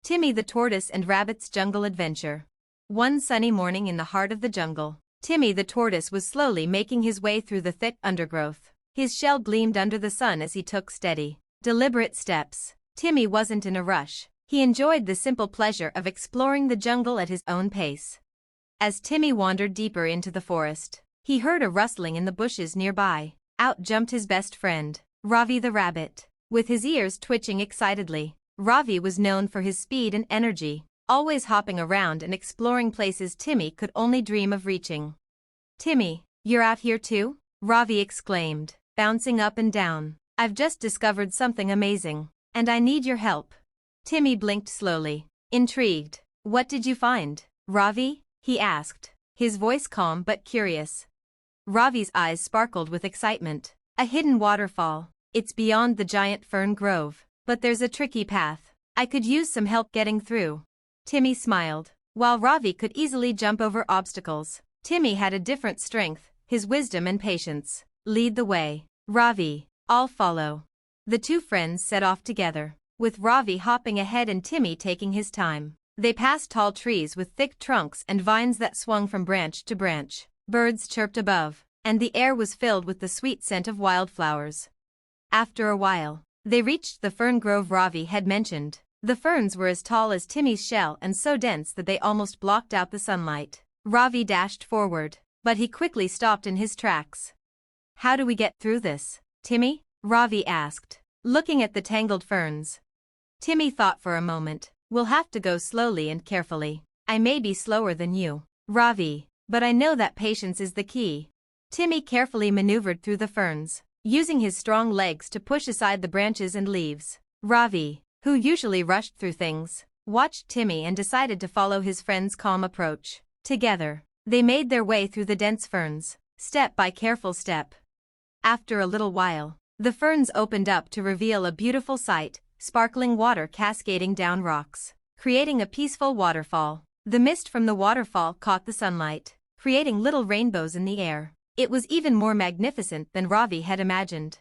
Timmy the Tortoise and Rabbit's Jungle Adventure. One sunny morning in the heart of the jungle, Timmy the Tortoise was slowly making his way through the thick undergrowth. His shell gleamed under the sun as he took steady, deliberate steps. Timmy wasn't in a rush. He enjoyed the simple pleasure of exploring the jungle at his own pace. As Timmy wandered deeper into the forest, he heard a rustling in the bushes nearby. Out jumped his best friend, Ravi the rabbit. With his ears twitching excitedly, Ravi was known for his speed and energy, always hopping around and exploring places Timmy could only dream of reaching. "Timmy, you're out here too?" Ravi exclaimed, bouncing up and down. "I've just discovered something amazing, and I need your help." Timmy blinked slowly, intrigued. "What did you find, Ravi?" he asked, his voice calm but curious. Ravi's eyes sparkled with excitement. "A hidden waterfall. It's beyond the giant fern grove, but there's a tricky path. I could use some help getting through." Timmy smiled. While Ravi could easily jump over obstacles, Timmy had a different strength, his wisdom and patience. "Lead the way, Ravi. I'll follow." The two friends set off together, with Ravi hopping ahead and Timmy taking his time. They passed tall trees with thick trunks and vines that swung from branch to branch. Birds chirped above, and the air was filled with the sweet scent of wildflowers. After a while, they reached the fern grove Ravi had mentioned. The ferns were as tall as Timmy's shell and so dense that they almost blocked out the sunlight. Ravi dashed forward, but he quickly stopped in his tracks. "How do we get through this, Timmy?" Ravi asked, looking at the tangled ferns. Timmy thought for a moment. "We'll have to go slowly and carefully. I may be slower than you, Ravi, but I know that patience is the key." Timmy carefully maneuvered through the ferns, using his strong legs to push aside the branches and leaves. Ravi, who usually rushed through things, watched Timmy and decided to follow his friend's calm approach. Together, they made their way through the dense ferns, step by careful step. After a little while, the ferns opened up to reveal a beautiful sight, sparkling water cascading down rocks, creating a peaceful waterfall. The mist from the waterfall caught the sunlight, creating little rainbows in the air. It was even more magnificent than Ravi had imagined.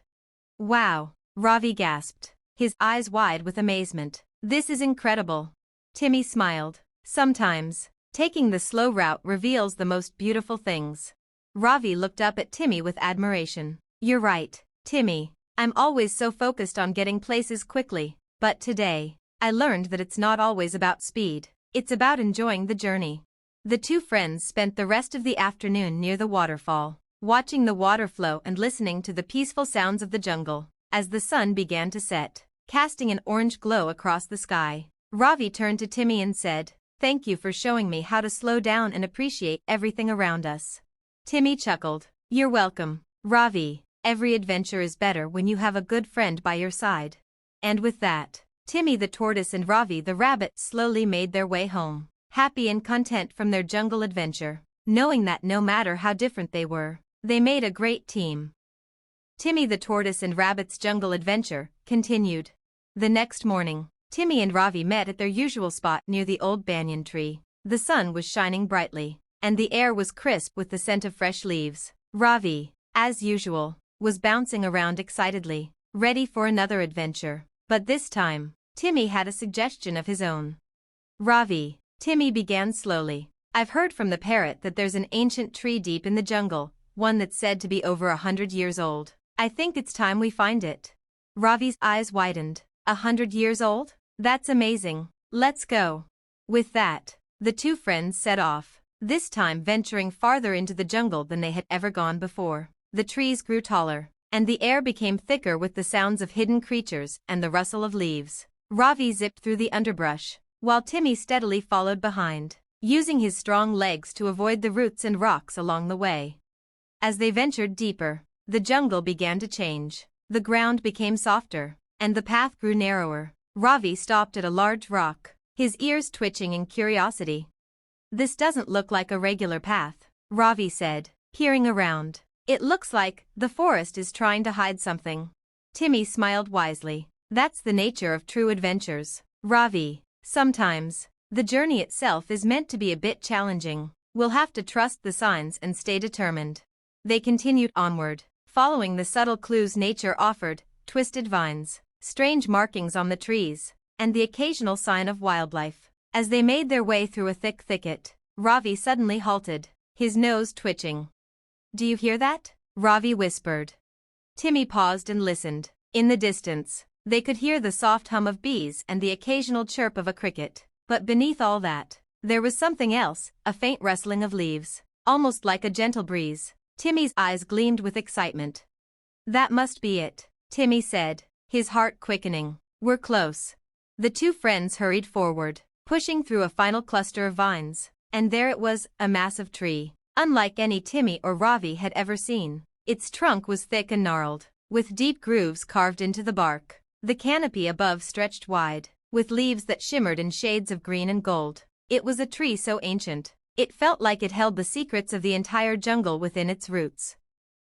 "Wow," Ravi gasped, his eyes wide with amazement. "This is incredible." Timmy smiled. "Sometimes, taking the slow route reveals the most beautiful things." Ravi looked up at Timmy with admiration. "You're right, Timmy. I'm always so focused on getting places quickly, but today, I learned that it's not always about speed. It's about enjoying the journey." The two friends spent the rest of the afternoon near the waterfall, watching the water flow and listening to the peaceful sounds of the jungle. As the sun began to set, casting an orange glow across the sky, Ravi turned to Timmy and said, "Thank you for showing me how to slow down and appreciate everything around us." Timmy chuckled. "You're welcome, Ravi. Every adventure is better when you have a good friend by your side." And with that, Timmy the Tortoise and Ravi the Rabbit slowly made their way home, happy and content from their jungle adventure, knowing that no matter how different they were, they made a great team. Timmy the Tortoise and Rabbit's Jungle Adventure continued. The next morning, Timmy and Ravi met at their usual spot near the old banyan tree. The sun was shining brightly, and the air was crisp with the scent of fresh leaves. Ravi, as usual, was bouncing around excitedly, ready for another adventure. But this time, Timmy had a suggestion of his own. "Ravi," Timmy began slowly, "I've heard from the parrot that there's an ancient tree deep in the jungle, one that's said to be over 100 years old. I think it's time we find it." Ravi's eyes widened. 100 years old? That's amazing. Let's go. With that, the two friends set off, this time venturing farther into the jungle than they had ever gone before. The trees grew taller, and the air became thicker with the sounds of hidden creatures and the rustle of leaves. Ravi zipped through the underbrush, while Timmy steadily followed behind, using his strong legs to avoid the roots and rocks along the way. As they ventured deeper, the jungle began to change. The ground became softer, and the path grew narrower. Ravi stopped at a large rock, his ears twitching in curiosity. "This doesn't look like a regular path," Ravi said, peering around. "It looks like the forest is trying to hide something." Timmy smiled wisely. "That's the nature of true adventures, Ravi. Sometimes, the journey itself is meant to be a bit challenging. We'll have to trust the signs and stay determined." They continued onward, following the subtle clues nature offered, twisted vines, strange markings on the trees, and the occasional sign of wildlife. As they made their way through a thick thicket, Ravi suddenly halted, his nose twitching. "Do you hear that?" Ravi whispered. Timmy paused and listened. In the distance, they could hear the soft hum of bees and the occasional chirp of a cricket. But beneath all that, there was something else, a faint rustling of leaves, almost like a gentle breeze. Timmy's eyes gleamed with excitement. "That must be it," Timmy said, his heart quickening. "We're close." The two friends hurried forward, pushing through a final cluster of vines, and there it was, a massive tree, unlike any Timmy or Ravi had ever seen. Its trunk was thick and gnarled, with deep grooves carved into the bark. The canopy above stretched wide, with leaves that shimmered in shades of green and gold. It was a tree so ancient, it felt like it held the secrets of the entire jungle within its roots.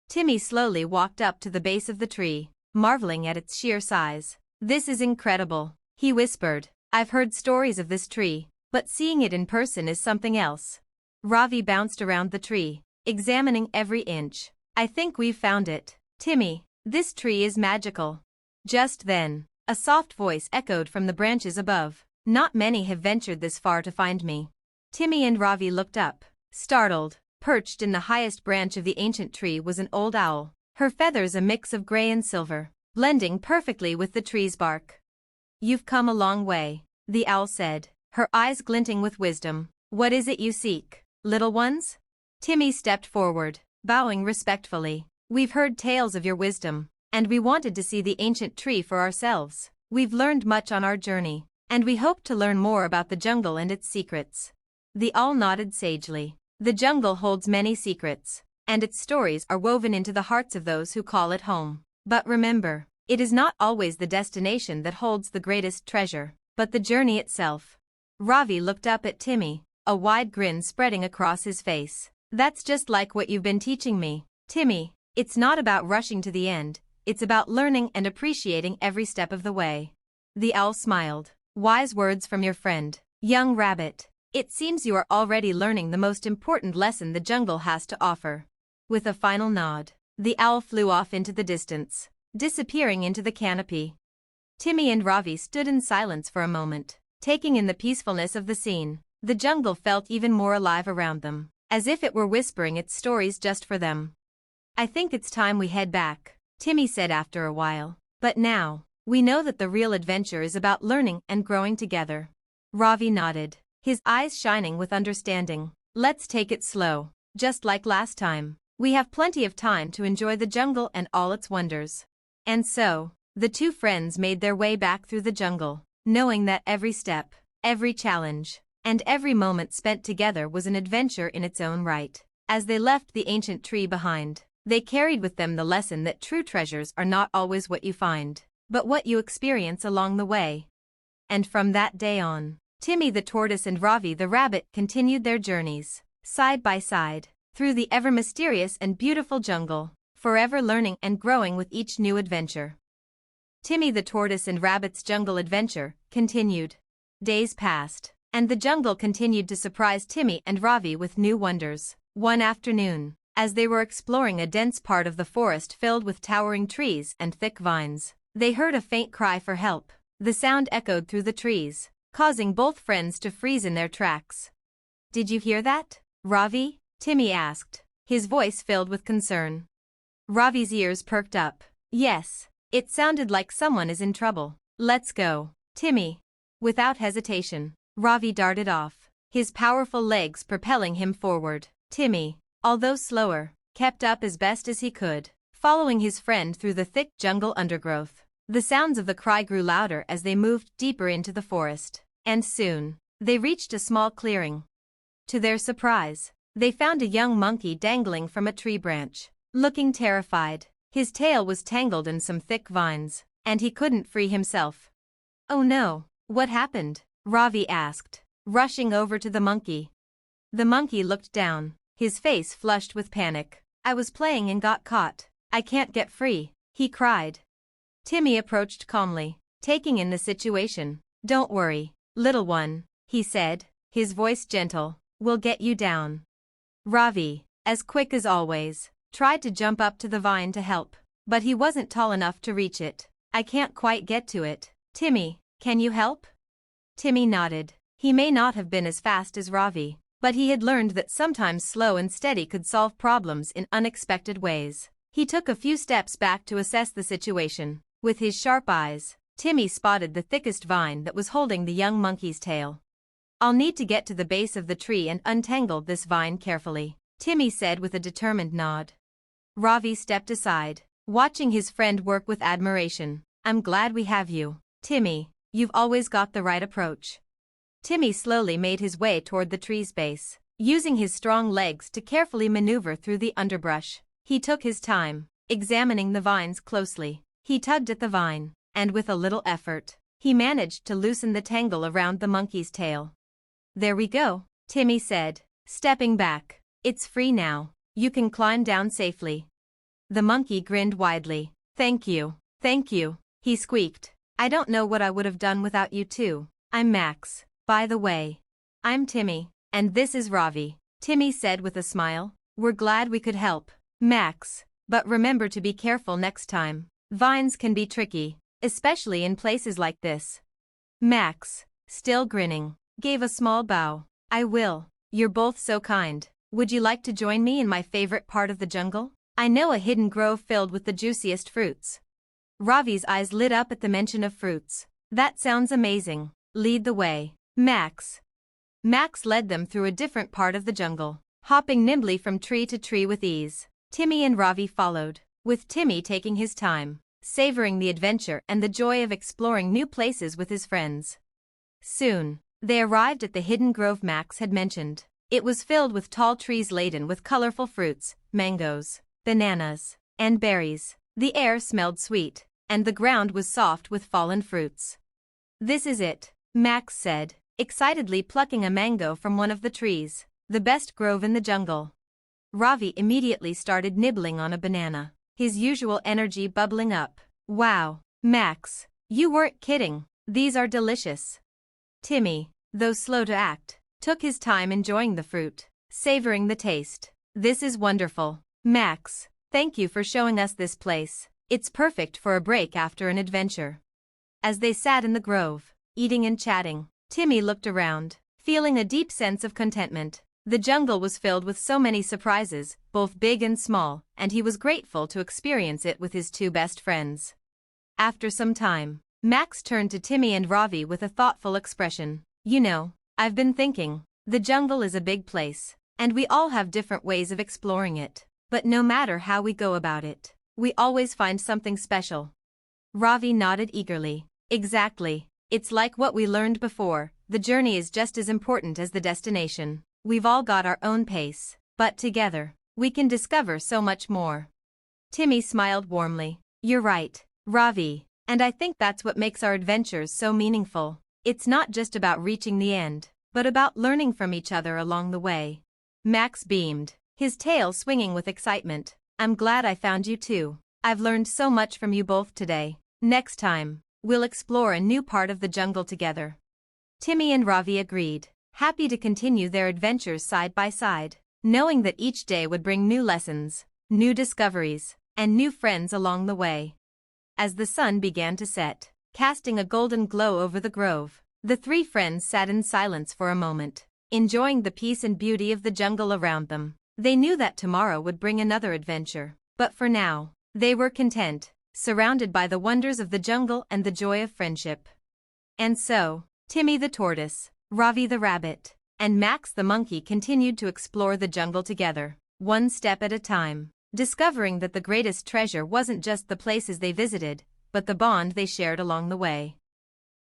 Timmy slowly walked up to the base of the tree, marveling at its sheer size. "This is incredible," he whispered. "I've heard stories of this tree, but seeing it in person is something else." Ravi bounced around the tree, examining every inch. "I think we've found it, Timmy. This tree is magical." Just then, a soft voice echoed from the branches above. "Not many have ventured this far to find me." Timmy and Ravi looked up, startled. Perched in the highest branch of the ancient tree was an old owl, her feathers a mix of gray and silver, blending perfectly with the tree's bark. "You've come a long way," the owl said, her eyes glinting with wisdom. "What is it you seek, little ones?" Timmy stepped forward, bowing respectfully. "We've heard tales of your wisdom, and we wanted to see the ancient tree for ourselves. We've learned much on our journey, and we hope to learn more about the jungle and its secrets." The owl nodded sagely. "The jungle holds many secrets, and its stories are woven into the hearts of those who call it home. But remember, it is not always the destination that holds the greatest treasure, but the journey itself." Ravi looked up at Timmy, a wide grin spreading across his face. "That's just like what you've been teaching me, Timmy. It's not about rushing to the end, it's about learning and appreciating every step of the way." The owl smiled. "Wise words from your friend, young rabbit. It seems you are already learning the most important lesson the jungle has to offer." With a final nod, the owl flew off into the distance, disappearing into the canopy. Timmy and Ravi stood in silence for a moment, taking in the peacefulness of the scene. The jungle felt even more alive around them, as if it were whispering its stories just for them. "I think it's time we head back," Timmy said after a while. "But now, we know that the real adventure is about learning and growing together." Ravi nodded, his eyes shining with understanding. "Let's take it slow, just like last time. We have plenty of time to enjoy the jungle and all its wonders." And so, the two friends made their way back through the jungle, knowing that every step, every challenge, and every moment spent together was an adventure in its own right. As they left the ancient tree behind, they carried with them the lesson that true treasures are not always what you find, but what you experience along the way. And from that day on, Timmy the tortoise and Ravi the rabbit continued their journeys, side by side, through the ever-mysterious and beautiful jungle, forever learning and growing with each new adventure. Timmy the tortoise and rabbit's jungle adventure continued. Days passed, and the jungle continued to surprise Timmy and Ravi with new wonders. One afternoon, as they were exploring a dense part of the forest filled with towering trees and thick vines, they heard a faint cry for help. The sound echoed through the trees, causing both friends to freeze in their tracks. "Did you hear that, Ravi?" Timmy asked, his voice filled with concern. Ravi's ears perked up. "Yes, it sounded like someone is in trouble. Let's go, Timmy." Without hesitation, Ravi darted off, his powerful legs propelling him forward. Timmy, although slower, kept up as best as he could, following his friend through the thick jungle undergrowth. The sounds of the cry grew louder as they moved deeper into the forest, and soon, they reached a small clearing. To their surprise, they found a young monkey dangling from a tree branch, looking terrified. His tail was tangled in some thick vines, and he couldn't free himself. "Oh no, what happened?" Ravi asked, rushing over to the monkey. The monkey looked down, his face flushed with panic. "I was playing and got caught. I can't get free," he cried. Timmy approached calmly, taking in the situation. "Don't worry, little one," he said, his voice gentle. "We'll get you down." Ravi, as quick as always, tried to jump up to the vine to help, but he wasn't tall enough to reach it. "I can't quite get to it, Timmy," Can you help? Timmy nodded. He may not have been as fast as Ravi, but he had learned that sometimes slow and steady could solve problems in unexpected ways. He took a few steps back to assess the situation. With his sharp eyes, Timmy spotted the thickest vine that was holding the young monkey's tail. I'll need to get to the base of the tree and untangle this vine carefully, Timmy said with a determined nod. Ravi stepped aside, watching his friend work with admiration. I'm glad we have you, Timmy. You've always got the right approach. Timmy slowly made his way toward the tree's base, using his strong legs to carefully maneuver through the underbrush. He took his time, examining the vines closely. He tugged at the vine, and with a little effort, he managed to loosen the tangle around the monkey's tail. There we go, Timmy said, stepping back. It's free now. You can climb down safely. The monkey grinned widely. Thank you, he squeaked. I don't know what I would have done without you two. I'm Max, by the way. I'm Timmy, and this is Ravi, Timmy said with a smile. We're glad we could help, Max, but remember to be careful next time. Vines can be tricky, especially in places like this. Max, still grinning, gave a small bow. I will. You're both so kind. Would you like to join me in my favorite part of the jungle? I know a hidden grove filled with the juiciest fruits. Ravi's eyes lit up at the mention of fruits. That sounds amazing. Lead the way, Max. Max led them through a different part of the jungle, hopping nimbly from tree to tree with ease. Timmy and Ravi followed, with Timmy taking his time, savoring the adventure and the joy of exploring new places with his friends. Soon, they arrived at the hidden grove Max had mentioned. It was filled with tall trees laden with colorful fruits, mangoes, bananas, and berries. The air smelled sweet, and the ground was soft with fallen fruits. This is it, Max said, excitedly plucking a mango from one of the trees. The best grove in the jungle. Ravi immediately started nibbling on a banana, his usual energy bubbling up. Wow, Max, you weren't kidding. These are delicious. Timmy, though slow to act, took his time enjoying the fruit, savoring the taste. This is wonderful, Max. Thank you for showing us this place. It's perfect for a break after an adventure. As they sat in the grove, eating and chatting, Timmy looked around, feeling a deep sense of contentment. The jungle was filled with so many surprises, both big and small, and he was grateful to experience it with his two best friends. After some time, Max turned to Timmy and Ravi with a thoughtful expression. You know, I've been thinking, the jungle is a big place, and we all have different ways of exploring it. But no matter how we go about it, we always find something special. Ravi nodded eagerly. Exactly. It's like what we learned before. The journey is just as important as the destination. We've all got our own pace, but together, we can discover so much more. Timmy smiled warmly. You're right, Ravi, and I think that's what makes our adventures so meaningful. It's not just about reaching the end, but about learning from each other along the way. Max beamed, his tail swinging with excitement. I'm glad I found you too. I've learned so much from you both today. Next time, we'll explore a new part of the jungle together. Timmy and Ravi agreed, happy to continue their adventures side by side, knowing that each day would bring new lessons, new discoveries, and new friends along the way. As the sun began to set, casting a golden glow over the grove, the three friends sat in silence for a moment, enjoying the peace and beauty of the jungle around them. They knew that tomorrow would bring another adventure, but for now, they were content, surrounded by the wonders of the jungle and the joy of friendship. And so, Timmy the tortoise, Ravi the rabbit, and Max the monkey continued to explore the jungle together, one step at a time, discovering that the greatest treasure wasn't just the places they visited, but the bond they shared along the way.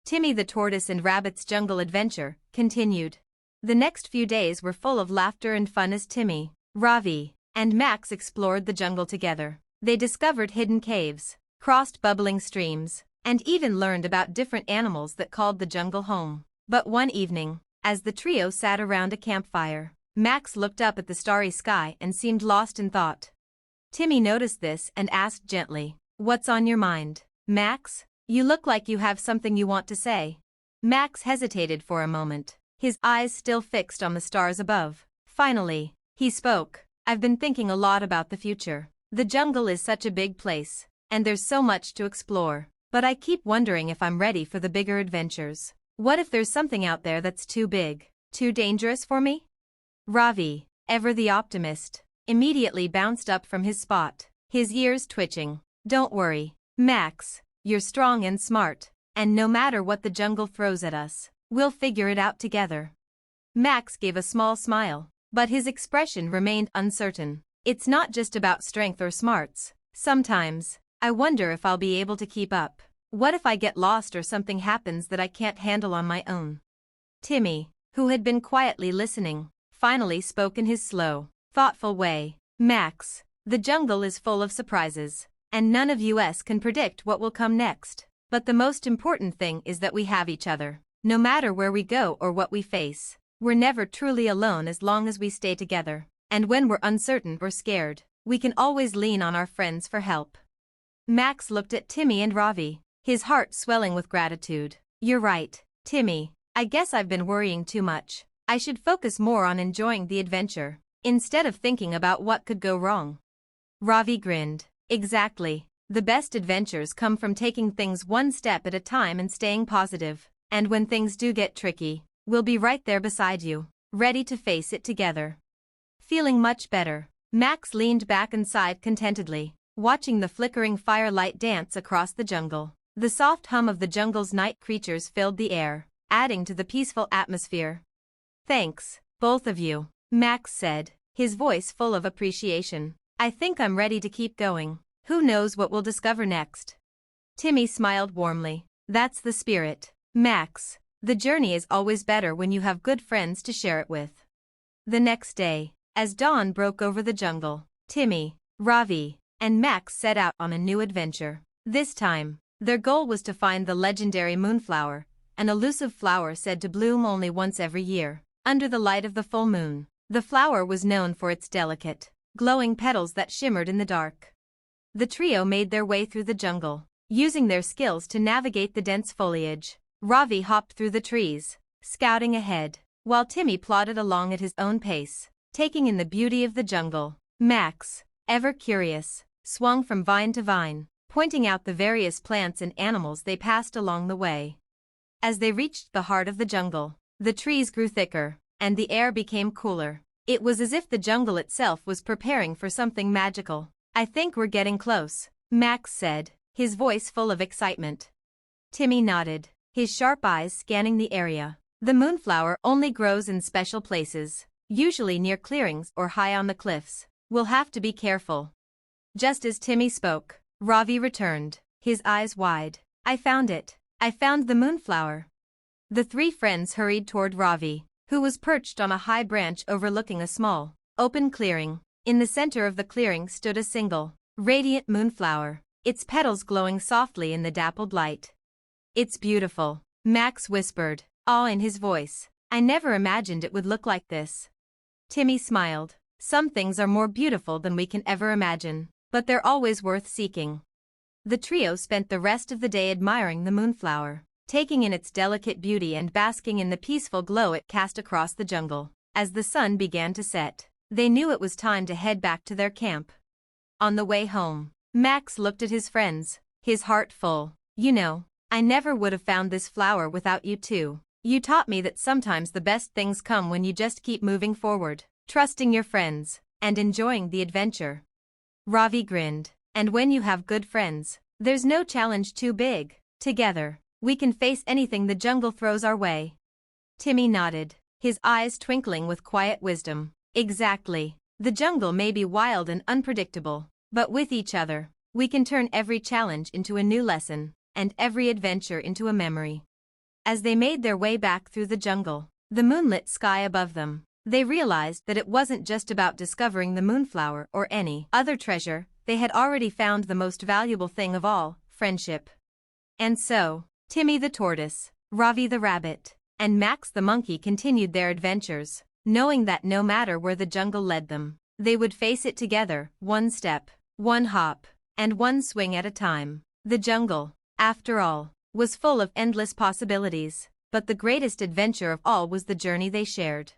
Timmy the tortoise and rabbit's jungle adventure continued. The next few days were full of laughter and fun as Timmy, Ravi, and Max explored the jungle together. They discovered hidden caves, crossed bubbling streams, and even learned about different animals that called the jungle home. But one evening, as the trio sat around a campfire, Max looked up at the starry sky and seemed lost in thought. Timmy noticed this and asked gently, "What's on your mind, Max? You look like you have something you want to say." Max hesitated for a moment, his eyes still fixed on the stars above. Finally, he spoke. "I've been thinking a lot about the future. The jungle is such a big place, and there's so much to explore. But I keep wondering if I'm ready for the bigger adventures. What if there's something out there that's too big, too dangerous for me? Ravi, ever the optimist, immediately bounced up from his spot, his ears twitching. Don't worry, Max, you're strong and smart, and no matter what the jungle throws at us, we'll figure it out together. Max gave a small smile, but his expression remained uncertain. It's not just about strength or smarts. Sometimes, I wonder if I'll be able to keep up. What if I get lost or something happens that I can't handle on my own? Timmy, who had been quietly listening, finally spoke in his slow, thoughtful way. Max, the jungle is full of surprises, and none of us can predict what will come next. But the most important thing is that we have each other. No matter where we go or what we face, we're never truly alone as long as we stay together. And when we're uncertain or scared, we can always lean on our friends for help. Max looked at Timmy and Ravi, his heart swelling with gratitude. You're right, Timmy. I guess I've been worrying too much. I should focus more on enjoying the adventure, instead of thinking about what could go wrong. Ravi grinned. Exactly. The best adventures come from taking things one step at a time and staying positive. And when things do get tricky, we'll be right there beside you, ready to face it together. Feeling much better, Max leaned back and sighed contentedly, watching the flickering firelight dance across the jungle. The soft hum of the jungle's night creatures filled the air, adding to the peaceful atmosphere. Thanks, both of you, Max said, his voice full of appreciation. I think I'm ready to keep going. Who knows what we'll discover next? Timmy smiled warmly. That's the spirit, Max. The journey is always better when you have good friends to share it with. The next day, as dawn broke over the jungle, Timmy, Ravi, and Max set out on a new adventure. This time, their goal was to find the legendary moonflower, an elusive flower said to bloom only once every year, under the light of the full moon. The flower was known for its delicate, glowing petals that shimmered in the dark. The trio made their way through the jungle, using their skills to navigate the dense foliage. Ravi hopped through the trees, scouting ahead, while Timmy plodded along at his own pace, taking in the beauty of the jungle. Max, ever curious, swung from vine to vine, pointing out the various plants and animals they passed along the way. As they reached the heart of the jungle, the trees grew thicker, and the air became cooler. It was as if the jungle itself was preparing for something magical. I think we're getting close, Max said, his voice full of excitement. Timmy nodded, his sharp eyes scanning the area. The moonflower only grows in special places, usually near clearings or high on the cliffs. We'll have to be careful. Just as Timmy spoke, Ravi returned, his eyes wide. I found it. I found the moonflower. The three friends hurried toward Ravi, who was perched on a high branch overlooking a small, open clearing. In the center of the clearing stood a single, radiant moonflower, its petals glowing softly in the dappled light. It's beautiful, Max whispered, awe in his voice. I never imagined it would look like this. Timmy smiled. Some things are more beautiful than we can ever imagine, but they're always worth seeking. The trio spent the rest of the day admiring the moonflower, taking in its delicate beauty and basking in the peaceful glow it cast across the jungle. As the sun began to set, they knew it was time to head back to their camp. On the way home, Max looked at his friends, his heart full. You know, I never would have found this flower without you two. You taught me that sometimes the best things come when you just keep moving forward, trusting your friends, and enjoying the adventure. Ravi grinned. And when you have good friends, there's no challenge too big. Together, we can face anything the jungle throws our way. Timmy nodded, his eyes twinkling with quiet wisdom. Exactly. The jungle may be wild and unpredictable, but with each other, we can turn every challenge into a new lesson, and every adventure into a memory. As they made their way back through the jungle, the moonlit sky above them, they realized that it wasn't just about discovering the moonflower or any other treasure. They had already found the most valuable thing of all, friendship. And so, Timmy the tortoise, Ravi the rabbit, and Max the monkey continued their adventures, knowing that no matter where the jungle led them, they would face it together, one step, one hop, and one swing at a time. The jungle, after all, was full of endless possibilities, but the greatest adventure of all was the journey they shared.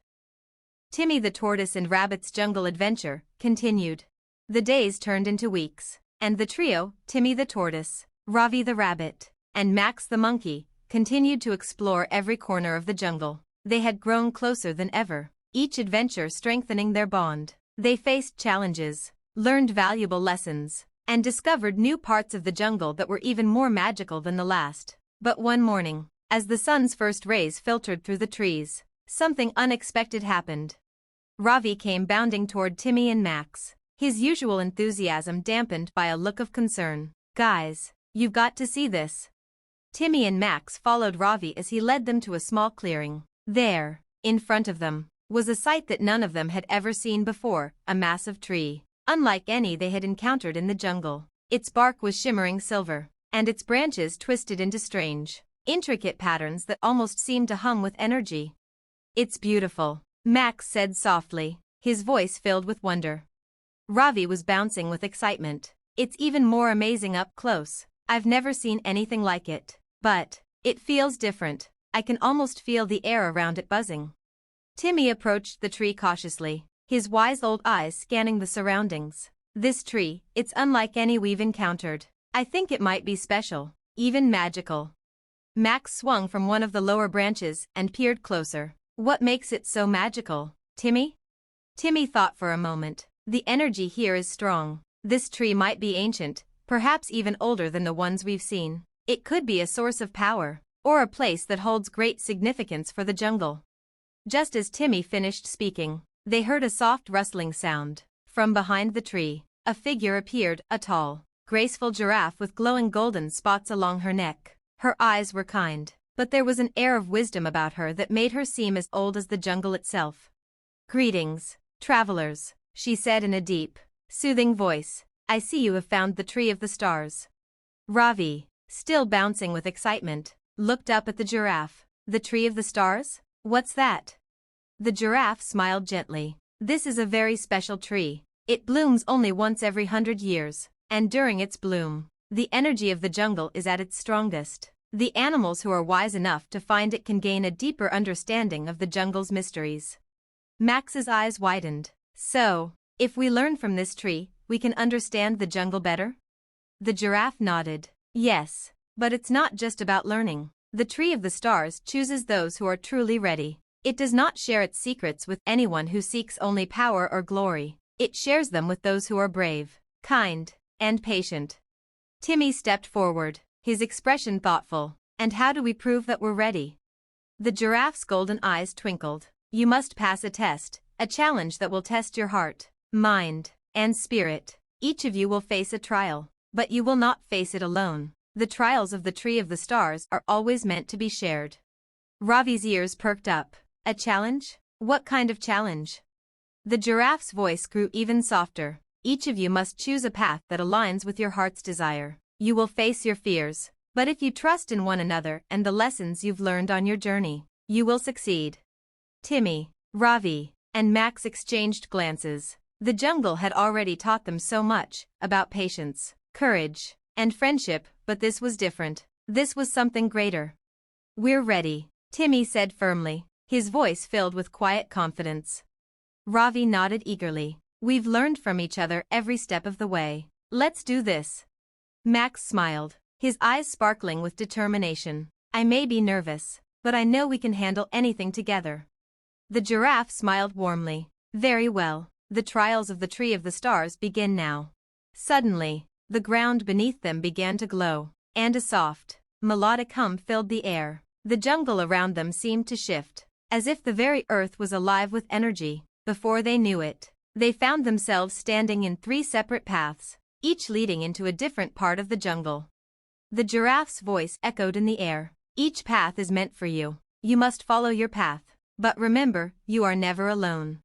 Timmy the tortoise and Rabbit's jungle adventure continued. The days turned into weeks, and the trio, Timmy the tortoise, Ravi the rabbit, and Max the monkey, continued to explore every corner of the jungle. They had grown closer than ever, each adventure strengthening their bond. They faced challenges, learned valuable lessons, and discovered new parts of the jungle that were even more magical than the last. But one morning, as the sun's first rays filtered through the trees, something unexpected happened. Ravi came bounding toward Timmy and Max, his usual enthusiasm dampened by a look of concern. "Guys, you've got to see this." Timmy and Max followed Ravi as he led them to a small clearing. There, in front of them, was a sight that none of them had ever seen before, a massive tree, unlike any they had encountered in the jungle. Its bark was shimmering silver, and its branches twisted into strange, intricate patterns that almost seemed to hum with energy. "It's beautiful," Max said softly, his voice filled with wonder. Ravi was bouncing with excitement. "It's even more amazing up close. I've never seen anything like it. But it feels different. I can almost feel the air around it buzzing." Timmy approached the tree cautiously, his wise old eyes scanning the surroundings. "This tree, it's unlike any we've encountered. I think it might be special, even magical." Max swung from one of the lower branches and peered closer. "What makes it so magical, Timmy?" Timmy thought for a moment. "The energy here is strong. This tree might be ancient, perhaps even older than the ones we've seen. It could be a source of power, or a place that holds great significance for the jungle." Just as Timmy finished speaking, they heard a soft rustling sound. From behind the tree, a figure appeared, a tall, graceful giraffe with glowing golden spots along her neck. Her eyes were kind, but there was an air of wisdom about her that made her seem as old as the jungle itself. "Greetings, travelers," she said in a deep, soothing voice. "I see you have found the Tree of the Stars." Ravi, still bouncing with excitement, looked up at the giraffe. "The Tree of the Stars? What's that?" The giraffe smiled gently. "This is a very special tree. It blooms only once every 100 years, and during its bloom, the energy of the jungle is at its strongest. The animals who are wise enough to find it can gain a deeper understanding of the jungle's mysteries." Max's eyes widened. "So, if we learn from this tree, we can understand the jungle better?" The giraffe nodded. "Yes, but it's not just about learning. The Tree of the Stars chooses those who are truly ready. It does not share its secrets with anyone who seeks only power or glory. It shares them with those who are brave, kind, and patient." Timmy stepped forward, his expression thoughtful. "And how do we prove that we're ready?" The giraffe's golden eyes twinkled. "You must pass a test, a challenge that will test your heart, mind, and spirit. Each of you will face a trial, but you will not face it alone. The trials of the Tree of the Stars are always meant to be shared." Ravi's ears perked up. "A challenge? What kind of challenge?" The giraffe's voice grew even softer. "Each of you must choose a path that aligns with your heart's desire. You will face your fears, but if you trust in one another and the lessons you've learned on your journey, you will succeed." Timmy, Ravi, and Max exchanged glances. The jungle had already taught them so much about patience, courage, and friendship, but this was different. This was something greater. "We're ready," Timmy said firmly, his voice filled with quiet confidence. Ravi nodded eagerly. "We've learned from each other every step of the way. Let's do this." Max smiled, his eyes sparkling with determination. "I may be nervous, but I know we can handle anything together." The giraffe smiled warmly. "Very well, the trials of the Tree of the Stars begin now." Suddenly, the ground beneath them began to glow, and a soft, melodic hum filled the air. The jungle around them seemed to shift, as if the very earth was alive with energy. Before they knew it, they found themselves standing in 3 separate paths, each leading into a different part of the jungle. The giraffe's voice echoed in the air. "Each path is meant for you. You must follow your path. But remember, you are never alone."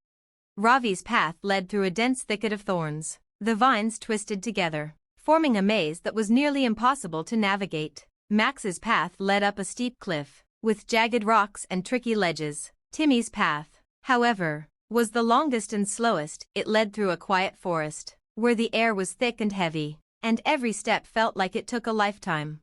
Ravi's path led through a dense thicket of thorns. The vines twisted together, forming a maze that was nearly impossible to navigate. Max's path led up a steep cliff, with jagged rocks and tricky ledges. Timmy's path, however, was the longest and slowest. It led through a quiet forest, where the air was thick and heavy, and every step felt like it took a lifetime.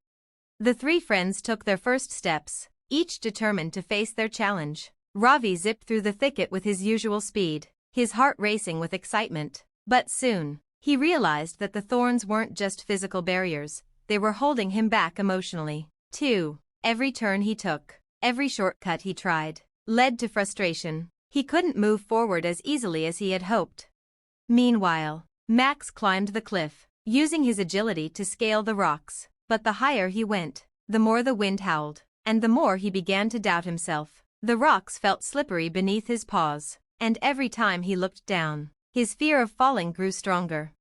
The 3 friends took their first steps, each determined to face their challenge. Ravi zipped through the thicket with his usual speed, his heart racing with excitement. But soon, he realized that the thorns weren't just physical barriers, they were holding him back emotionally. 2. Every turn he took, every shortcut he tried, led to frustration. He couldn't move forward as easily as he had hoped. Meanwhile, Max climbed the cliff, using his agility to scale the rocks. But the higher he went, the more the wind howled, and the more he began to doubt himself. The rocks felt slippery beneath his paws, and every time he looked down, his fear of falling grew stronger.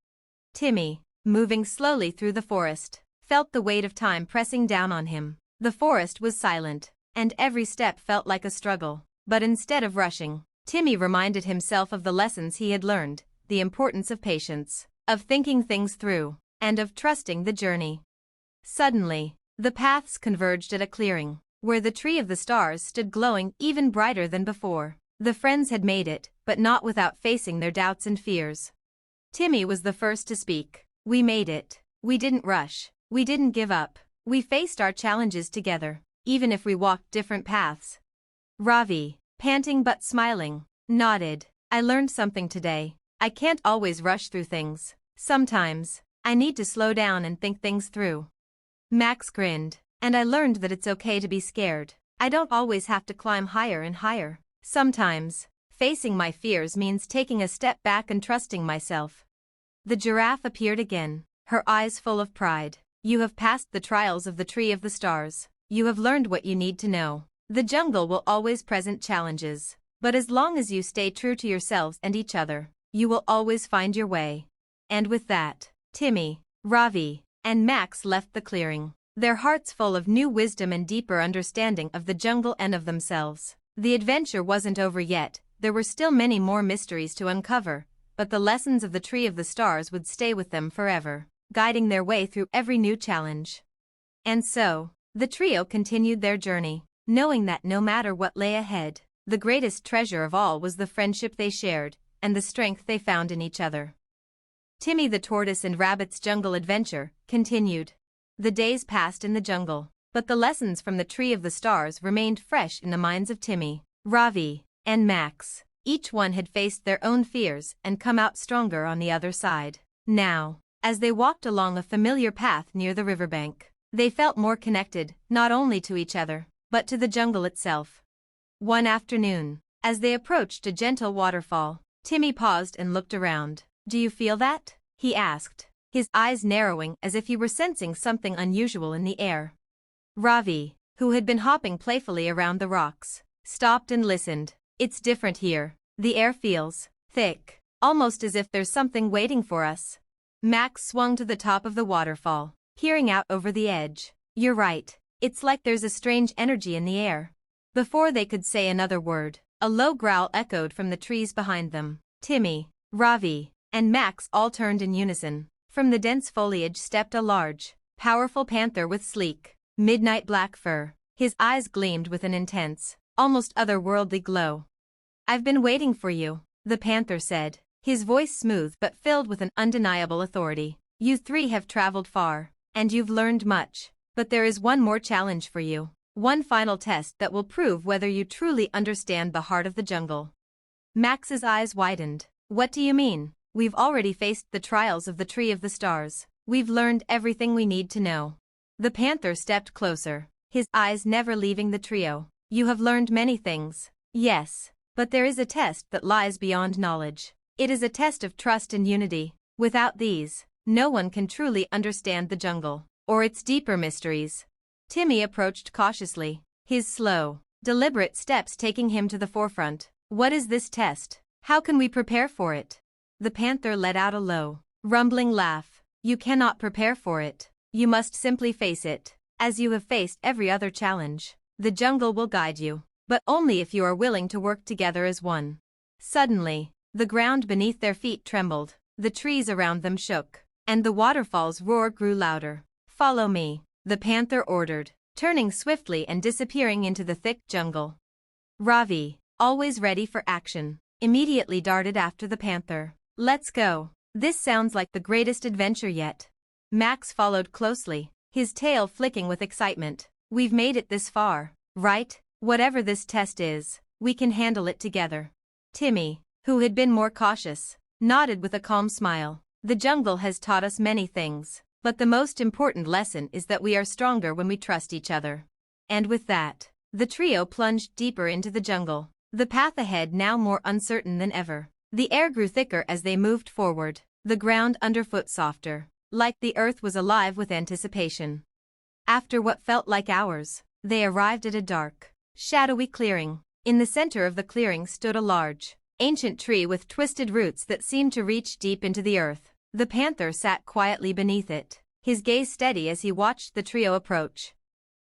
Timmy, moving slowly through the forest, felt the weight of time pressing down on him. The forest was silent, and every step felt like a struggle. But instead of rushing, Timmy reminded himself of the lessons he had learned, the importance of patience, of thinking things through, and of trusting the journey. Suddenly, the paths converged at a clearing, where the tree of the stars stood glowing even brighter than before. The friends had made it, but not without facing their doubts and fears. Timmy was the first to speak. We made it. We didn't rush. We didn't give up. We faced our challenges together, even if we walked different paths. Ravi, panting but smiling, nodded. I learned something today. I can't always rush through things. Sometimes, I need to slow down and think things through. Max grinned. And I learned that it's okay to be scared. I don't always have to climb higher and higher. Sometimes, facing my fears means taking a step back and trusting myself. The giraffe appeared again, her eyes full of pride. You have passed the trials of the tree of the stars. You have learned what you need to know. The jungle will always present challenges. But as long as you stay true to yourselves and each other, you will always find your way. And with that, Timmy, Ravi, and Max left the clearing, their hearts full of new wisdom and deeper understanding of the jungle and of themselves. The adventure wasn't over yet, there were still many more mysteries to uncover, but the lessons of the Tree of the Stars would stay with them forever, guiding their way through every new challenge. And so, the trio continued their journey, knowing that no matter what lay ahead, the greatest treasure of all was the friendship they shared, and the strength they found in each other. Timmy the Tortoise and Rabbit's Jungle Adventure continued. The days passed in the jungle, but the lessons from the Tree of the Stars remained fresh in the minds of Timmy, Ravi, and Max. Each one had faced their own fears and come out stronger on the other side. Now, as they walked along a familiar path near the riverbank, they felt more connected, not only to each other, but to the jungle itself. One afternoon, as they approached a gentle waterfall, Timmy paused and looked around. "Do you feel that?" he asked, his eyes narrowing as if he were sensing something unusual in the air. Ravi, who had been hopping playfully around the rocks, stopped and listened. "It's different here. The air feels thick, almost as if there's something waiting for us." Max swung to the top of the waterfall, peering out over the edge. "You're right. It's like there's a strange energy in the air." Before they could say another word, a low growl echoed from the trees behind them. Timmy, Ravi, and Max all turned in unison. From the dense foliage stepped a large, powerful panther with sleek, midnight black fur. His eyes gleamed with an intense, almost otherworldly glow. "I've been waiting for you," the panther said, his voice smooth but filled with an undeniable authority. "You three have traveled far, and you've learned much, but there is one more challenge for you. One final test that will prove whether you truly understand the heart of the jungle." Max's eyes widened. "What do you mean?" "We've already faced the trials of the Tree of the Stars. We've learned everything we need to know." The panther stepped closer, his eyes never leaving the trio. "You have learned many things." "Yes, but there is a test that lies beyond knowledge. It is a test of trust and unity. Without these, no one can truly understand the jungle, or its deeper mysteries." Timmy approached cautiously, his slow, deliberate steps taking him to the forefront. "What is this test? How can we prepare for it?" The panther let out a low, rumbling laugh. "You cannot prepare for it. You must simply face it, as you have faced every other challenge. The jungle will guide you, but only if you are willing to work together as one." Suddenly, the ground beneath their feet trembled, the trees around them shook, and the waterfall's roar grew louder. "Follow me," the panther ordered, turning swiftly and disappearing into the thick jungle. Ravi, always ready for action, immediately darted after the panther. "Let's go. This sounds like the greatest adventure yet." Max followed closely, his tail flicking with excitement. "We've made it this far, right? Whatever this test is, we can handle it together." Timmy, who had been more cautious, nodded with a calm smile. "The jungle has taught us many things. But the most important lesson is that we are stronger when we trust each other. And with that, the trio plunged deeper into the jungle, the path ahead now more uncertain than ever. The air grew thicker as they moved forward, the ground underfoot softer, like the earth was alive with anticipation. After what felt like hours, they arrived at a dark, shadowy clearing. In the center of the clearing stood a large, ancient tree with twisted roots that seemed to reach deep into the earth. The panther sat quietly beneath it, his gaze steady as he watched the trio approach.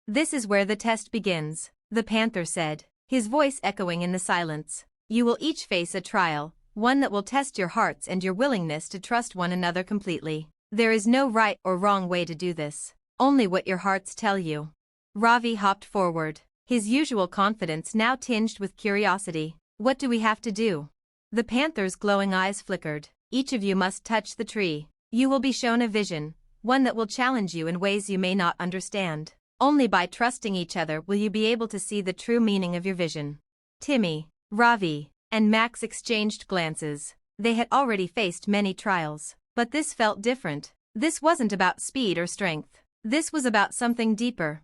"This is where the test begins," the panther said, his voice echoing in the silence. "You will each face a trial, one that will test your hearts and your willingness to trust one another completely. There is no right or wrong way to do this, only what your hearts tell you." Ravi hopped forward, his usual confidence now tinged with curiosity. "What do we have to do?" The panther's glowing eyes flickered. "Each of you must touch the tree. You will be shown a vision, one that will challenge you in ways you may not understand. Only by trusting each other will you be able to see the true meaning of your vision." Timmy, Ravi, and Max exchanged glances. They had already faced many trials, but this felt different. This wasn't about speed or strength. This was about something deeper.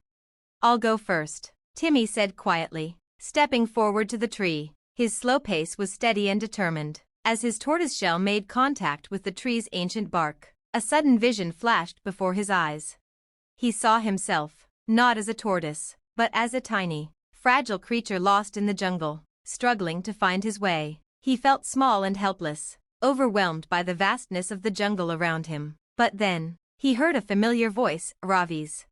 "I'll go first," Timmy said quietly, stepping forward to the tree. His slow pace was steady and determined. As his tortoiseshell made contact with the tree's ancient bark, a sudden vision flashed before his eyes. He saw himself, not as a tortoise, but as a tiny, fragile creature lost in the jungle, struggling to find his way. He felt small and helpless, overwhelmed by the vastness of the jungle around him. But then, he heard a familiar voice, Ravi's.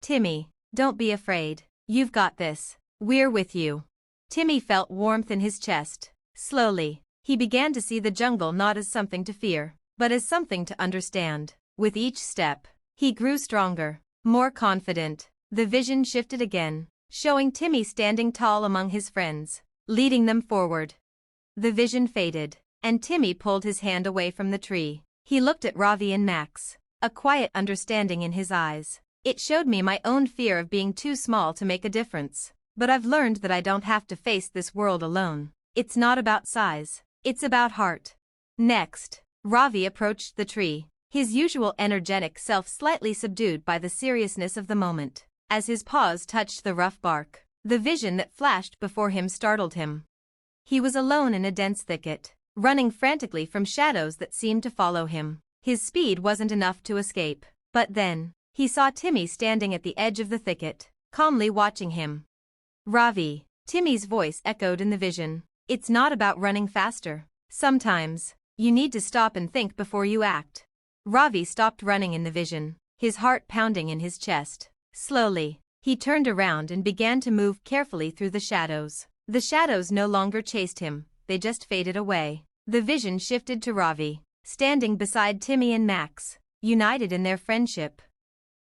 "Timmy, don't be afraid. You've got this. We're with you." Timmy felt warmth in his chest. Slowly, he began to see the jungle not as something to fear, but as something to understand. With each step, he grew stronger, more confident. The vision shifted again, showing Timmy standing tall among his friends, leading them forward. The vision faded, and Timmy pulled his hand away from the tree. He looked at Ravi and Max, a quiet understanding in his eyes. "It showed me my own fear of being too small to make a difference, but I've learned that I don't have to face this world alone. It's not about size, it's about heart." Next, Ravi approached the tree, his usual energetic self slightly subdued by the seriousness of the moment. As his paws touched the rough bark, the vision that flashed before him startled him. He was alone in a dense thicket, running frantically from shadows that seemed to follow him. His speed wasn't enough to escape. But then, he saw Timmy standing at the edge of the thicket, calmly watching him. "Ravi," Timmy's voice echoed in the vision. "It's not about running faster. Sometimes, you need to stop and think before you act." Ravi stopped running in the vision, his heart pounding in his chest. Slowly, he turned around and began to move carefully through the shadows. The shadows no longer chased him, they just faded away. The vision shifted to Ravi, standing beside Timmy and Max, united in their friendship.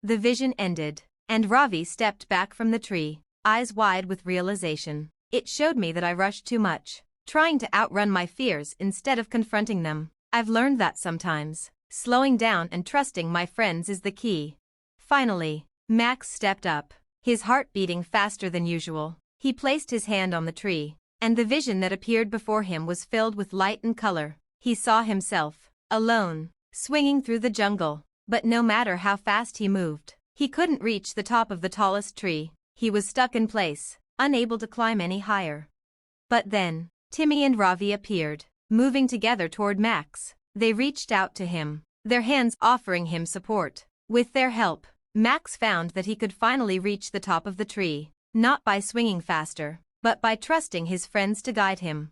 The vision ended, and Ravi stepped back from the tree, eyes wide with realization. "It showed me that I rushed too much, trying to outrun my fears instead of confronting them. I've learned that sometimes, slowing down and trusting my friends is the key." Finally, Max stepped up, his heart beating faster than usual. He placed his hand on the tree, and the vision that appeared before him was filled with light and color. He saw himself, alone, swinging through the jungle, but no matter how fast he moved, he couldn't reach the top of the tallest tree. He was stuck in place, unable to climb any higher. But then, Timmy and Ravi appeared, moving together toward Max. They reached out to him, their hands offering him support. With their help, Max found that he could finally reach the top of the tree, not by swinging faster, but by trusting his friends to guide him.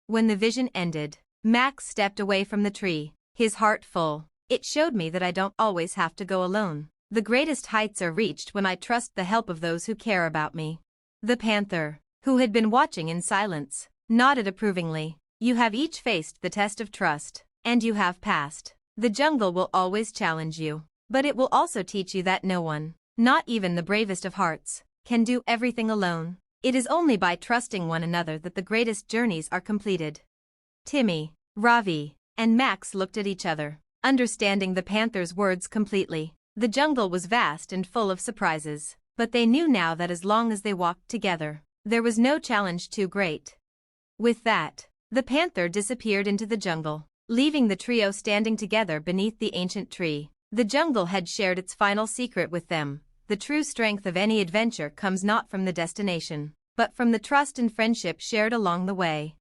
When the vision ended, Max stepped away from the tree, his heart full. "It showed me that I don't always have to go alone. The greatest heights are reached when I trust the help of those who care about me." The panther, who had been watching in silence, nodded approvingly. "You have each faced the test of trust, and you have passed. The jungle will always challenge you, but it will also teach you that no one, not even the bravest of hearts, can do everything alone. It is only by trusting one another that the greatest journeys are completed." Timmy, Ravi, and Max looked at each other, understanding the panther's words completely. The jungle was vast and full of surprises, but they knew now that as long as they walked together, there was no challenge too great. With that, the panther disappeared into the jungle, leaving the trio standing together beneath the ancient tree. The jungle had shared its final secret with them. The true strength of any adventure comes not from the destination, but from the trust and friendship shared along the way.